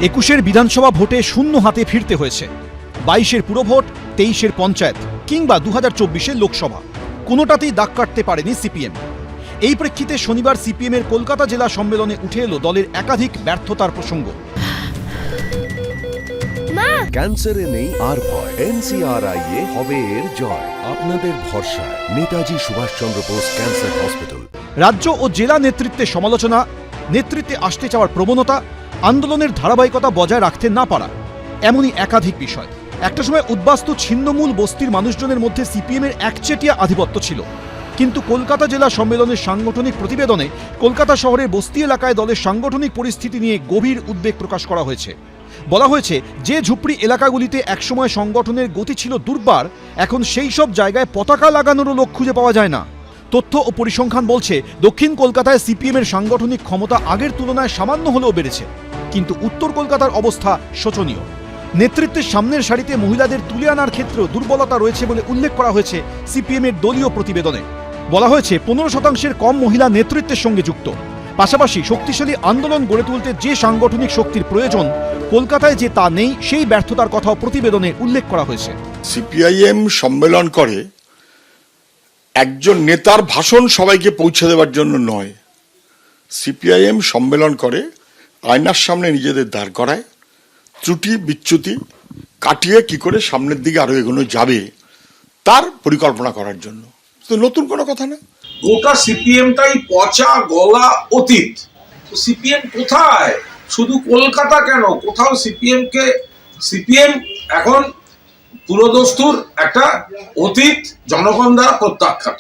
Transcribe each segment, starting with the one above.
21-এর বিধানসভা ভোটে শূন্য হাতে ফিরতে হয়েছে। 22-এর পুরভোট, 23-এর পঞ্চায়েত কিংবা 2024-এর লোকসভা, কোনোটাতেই দাগ কাটতে পারেনি সিপিএম। এই প্রেক্ষিতে শনিবার সিপিএমের কলকাতা জেলা সম্মেলনে উঠে এলো দলের একাধিক ব্যর্থতার প্রসঙ্গ। ক্যান্সারে নেই আর ভয়, NCRI-এ হবে এর জয়। আপনাদের ভরসা নেতাজি সুভাষচন্দ্র বোস ক্যান্সার হসপিটাল। রাজ্য ও জেলা নেতৃত্বের সমালোচনা, নেতৃত্বে আসতে চাওয়ার প্রবণতা, আন্দোলনের ধারাবাহিকতা বজায় রাখতে না পারা, এমনই একাধিক বিষয়। একটা সময় উদ্বাস্তু ছিন্নমূল বস্তির মানুষজনের মধ্যে সিপিএমের একচেটিয়া আধিপত্য ছিল, কিন্তু কলকাতা জেলা সম্মেলনের সাংগঠনিক প্রতিবেদনে কলকাতা শহরের বস্তি এলাকায় দলের সাংগঠনিক পরিস্থিতি নিয়ে গভীর উদ্বেগ প্রকাশ করা হয়েছে। বলা হয়েছে, যে ঝুপড়ি এলাকাগুলিতে একসময় সংগঠনের গতি ছিল দুর্বার, এখন সেই সব জায়গায় পতাকা লাগানোরও লোক খুঁজে পাওয়া যায় না। তথ্য ও পরিসংখ্যান বলছে, দক্ষিণ কলকাতায় সিপিএমের সাংগঠনিক ক্ষমতা আগের তুলনায় সামান্য হলেও বেড়েছে, কিন্তু উত্তর কলকাতার অবস্থা শোচনীয়। নেতৃত্বের সামনের সারিতে মহিলাদের তুলে আনার ক্ষেত্রেও দুর্বলতা রয়েছে বলে উল্লেখ করা হয়েছে সিপিএমের দলীয় প্রতিবেদনে। বলা হয়েছে, 15% কম মহিলা নেতৃত্বের সঙ্গে যুক্ত। পাশাপাশি শক্তিশালী আন্দোলন গড়ে তুলতে যে সাংগঠনিক শক্তির প্রয়োজন, কলকাতায় যে তা নেই, সেই ব্যর্থতার কথাও প্রতিবেদনে উল্লেখ করা হয়েছে। সিপিআইএম সম্মেলন করে একজন নেতার ভাষণ সবাইকে পৌঁছে দেওয়ার জন্য নয়। সিপিআইএম সম্মেলন করে আয়নার সামনে নিজেদের দাঁড় করায়, ত্রুটি বিচ্যুতি কাটিয়ে কি করে সামনের দিকে আরো এগোনো যাবে তার পরিকল্পনা করার জন্য। তো নতুন কোনো কথা না। গোটা সিপিএমটাই পচা গলা অতীত। সিপিএম কোথায়? শুধু কলকাতা কেন, কোথাও সিপিএম এখন পুরোদস্তুর একটা অতীত, জনগণ দ্বারা প্রত্যাখ্যাত।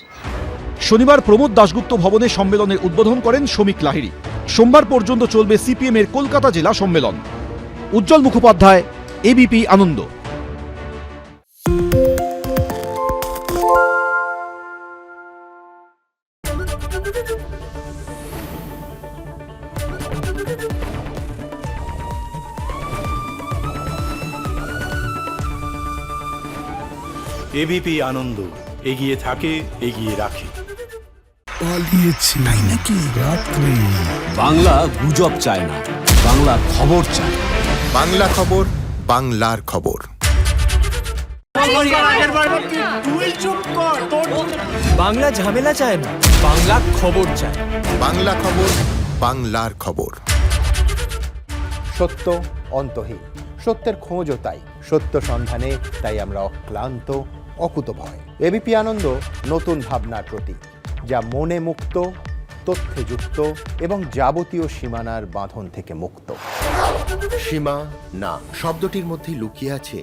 শনিবার প্রমোদ দাশগুপ্ত ভবনে সম্মেলনের উদ্বোধন করেন শ্রমিক লাহিড়ী। সোমবার পর্যন্ত চলবে সিপিএমের কলকাতা জেলা সম্মেলন। উজ্জ্বল মুখোপাধ্যায়, এবিপি আনন্দ। এবিপি আনন্দ, এগিয়ে থাকে, এগিয়ে রাখে। পালিয়েছি তাই নাকি? রাত্রি বাংলা গুজব চায় না, বাংলা খবর চায়। বাংলা খবর, বাংলার খবর। বাংলা ঝামেলা চায় না, বাংলা খবর চায়। বাংলা খবর, বাংলার খবর। সত্য অন্তহীন, সত্যের খোঁজও তাই, সত্য সন্ধানে তাই আমরা অক্লান্ত, অকুতভয়। এবিপি আনন্দ নতুন ভাবনার প্রতীক, যা মনে মুক্ত, তথ্যে যুক্ত এবং যাবতীয় সীমানার বাঁধন থেকে মুক্ত। সীমা না শব্দটির মধ্যে লুকিয়ে আছে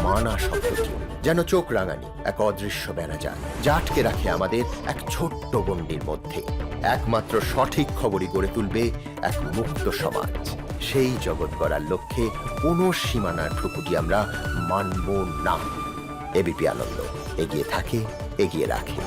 মানা শব্দটি, যেন চোখ রাঙানি এক অদৃশ্য বেড়াজাল, যা আটকে রাখে আমাদের এক ছোট্ট গণ্ডির মধ্যে। একমাত্র সঠিক খবরই গড়ে তুলবে এক মুক্ত সমাজ। সেই জগৎ গড়ার লক্ষ্যে কোনো সীমানার ঠুকুটি আমরা মানব না। এবিপি আনন্দ, এগিয়ে থাকে, এগিয়ে রাখে।